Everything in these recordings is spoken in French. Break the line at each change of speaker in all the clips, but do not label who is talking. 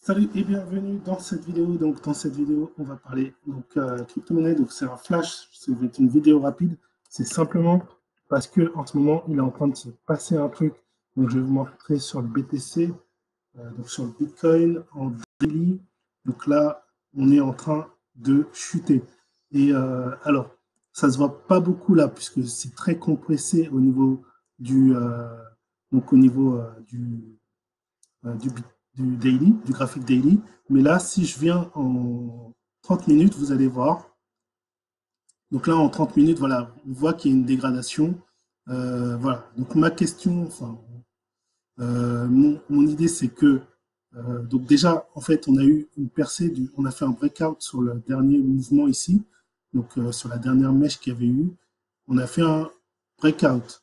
Salut et bienvenue dans cette vidéo. Donc, dans cette vidéo, on va parler crypto-monnaie. Donc, c'est un flash, c'est une vidéo rapide. C'est simplement parce que en ce moment, il est en train de se passer un truc. Donc, je vais vous montrer sur le BTC, donc sur le Bitcoin en daily. Donc là, on est en train de chuter. Et alors, ça se voit pas beaucoup là, puisque c'est très compressé au niveau du, donc au niveau du daily, du graphique daily. Mais là, si je viens en 30 minutes, vous allez voir. Donc là, en 30 minutes, voilà, on voit qu'il y a une dégradation. Voilà. Donc ma question, enfin, mon idée, c'est que donc déjà, en fait, on a eu une percée, on a fait un breakout sur le dernier mouvement ici, donc sur la dernière mèche qu'il y avait eu. On a fait un breakout.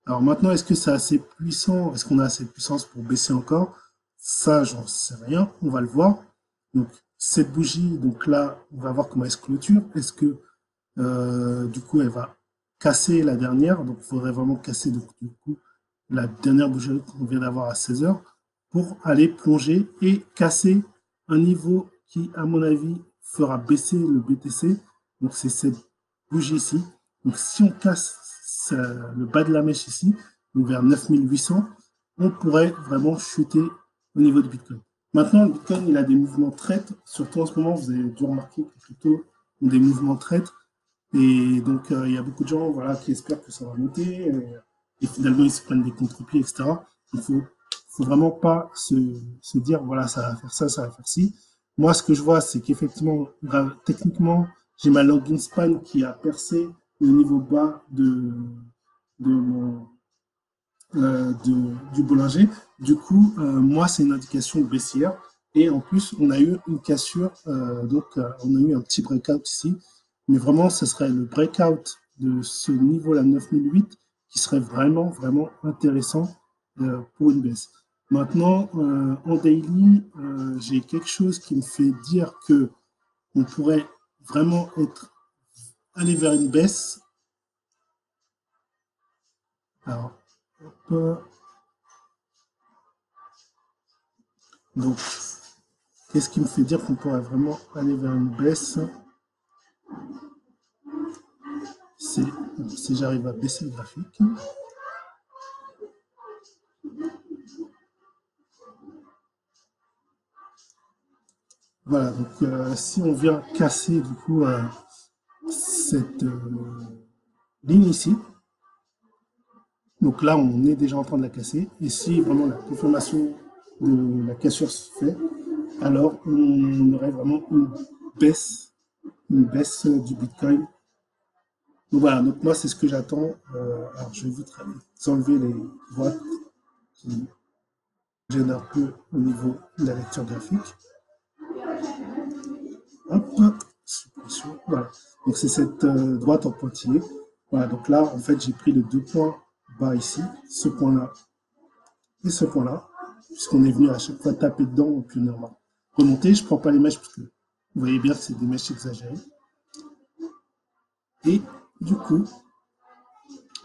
Alors maintenant, est-ce que c'est assez puissant? Est-ce qu'on a assez de puissance pour baisser encore? Ça, j'en sais rien. On va le voir. Donc, cette bougie, donc là, on va voir comment elle se clôture. Est-ce que, du coup, elle va casser la dernière? Donc, il faudrait vraiment casser, donc, du coup, la dernière bougie qu'on vient d'avoir à 16 heures pour aller plonger et casser un niveau qui, à mon avis, fera baisser le BTC. Donc, c'est cette bougie ici. Donc, si on casse le bas de la mèche ici, donc vers 9800, on pourrait vraiment chuter au niveau du Bitcoin. Maintenant, le Bitcoin, il a des mouvements traîtres. Surtout en ce moment, vous avez dû remarquer que les cryptos ont des mouvements traîtres. Et donc, il y a beaucoup de gens voilà, qui espèrent que ça va monter. Et finalement, ils se prennent des contre-pieds, etc. Il faut vraiment pas se dire, voilà, ça va faire ça va faire ci. Moi, ce que je vois, c'est qu'effectivement, techniquement, j'ai ma login span qui a percé le niveau bas de mon, du boulanger. Du coup, moi, c'est une indication baissière. Et en plus, on a eu une cassure, on a eu un petit breakout ici. Mais vraiment, ce serait le breakout de ce niveau-là, 9008, qui serait vraiment, vraiment intéressant pour une baisse. Maintenant, en daily, j'ai quelque chose qui me fait dire que on pourrait vraiment aller vers une baisse. Alors, hop, donc, qu'est-ce qui me fait dire qu'on pourrait vraiment aller vers une baisse? C'est si j'arrive à baisser le graphique. Voilà, donc si on vient casser du coup cette ligne ici, donc là on est déjà en train de la casser, et si vraiment la confirmation de la cassure se fait, alors on aurait vraiment une baisse du Bitcoin. Donc voilà, donc moi c'est ce que j'attends. Alors je vais vite enlever les droites qui gênent un peu au niveau de la lecture graphique. Hop, suppression, voilà. Donc c'est cette droite en pointillé. Voilà, donc là, en fait, j'ai pris les deux points bas ici, ce point-là et ce point-là, puisqu'on est venu à chaque fois taper dedans, et puis on est remonté. Je ne prends pas les mèches, parce que vous voyez bien que c'est des mèches exagérées. Et du coup,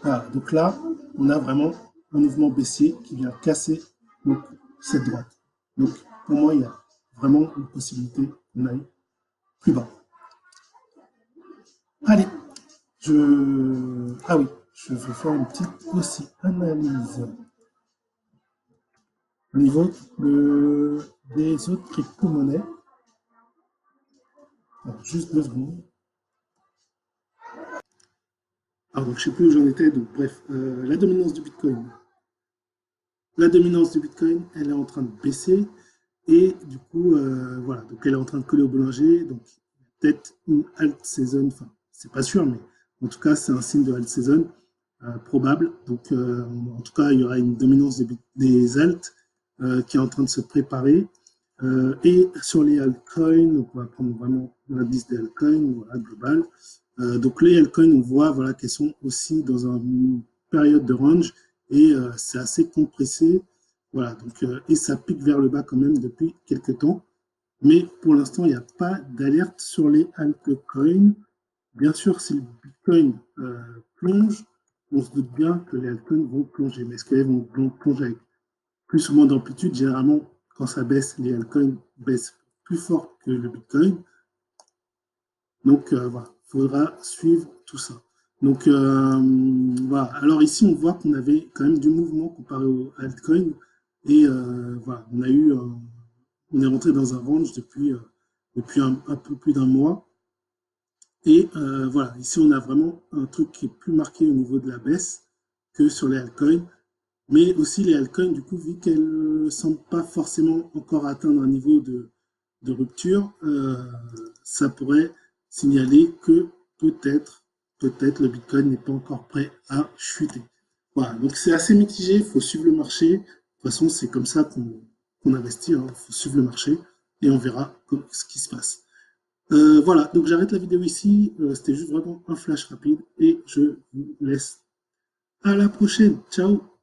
voilà, donc là, on a vraiment un mouvement baissier qui vient casser donc, cette droite. Donc pour moi, il y a vraiment une possibilité qu'on aille plus bas. Allez, ah oui, je vais faire une petite aussi analyse au niveau des autres crypto-monnaies. Alors, juste 2 secondes. Alors, donc, je ne sais plus où j'en étais. Donc, bref, la dominance du Bitcoin. La dominance du Bitcoin, elle est en train de baisser. Et du coup, voilà. Donc, elle est en train de coller au boulanger. Donc, peut-être une alt season. Enfin, c'est pas sûr, mais en tout cas, c'est un signe de alt season probable. Donc, en tout cas, il y aura une dominance des alts qui est en train de se préparer. Et sur les altcoins, donc on va prendre vraiment l'indice des altcoins, voilà, global. Donc les altcoins, on voit voilà, qu'elles sont aussi dans une période de range et c'est assez compressé. Voilà, donc, et ça pique vers le bas quand même depuis quelques temps. Mais pour l'instant, il n'y a pas d'alerte sur les altcoins. Bien sûr, si le Bitcoin plonge, on se doute bien que les altcoins vont plonger. Mais est-ce qu'elles vont plonger avec plus ou moins d'amplitude? Généralement, quand ça baisse, les altcoins baissent plus fort que le Bitcoin. Donc voilà, il faudra suivre tout ça. Donc voilà, alors ici on voit qu'on avait quand même du mouvement comparé au altcoin. Et voilà, on est rentré dans un range depuis un peu plus d'un mois. Et voilà, ici on a vraiment un truc qui est plus marqué au niveau de la baisse que sur les altcoins. Mais aussi les altcoins, du coup, vu qu'elles ne semblent pas forcément encore atteindre un niveau de rupture, ça pourrait signaler que peut-être le Bitcoin n'est pas encore prêt à chuter. Voilà, donc c'est assez mitigé, il faut suivre le marché. De toute façon, c'est comme ça qu'on investit, il faut suivre le marché et on verra ce qui se passe. Voilà, donc j'arrête la vidéo ici. C'était juste vraiment un flash rapide et je vous laisse à la prochaine. Ciao!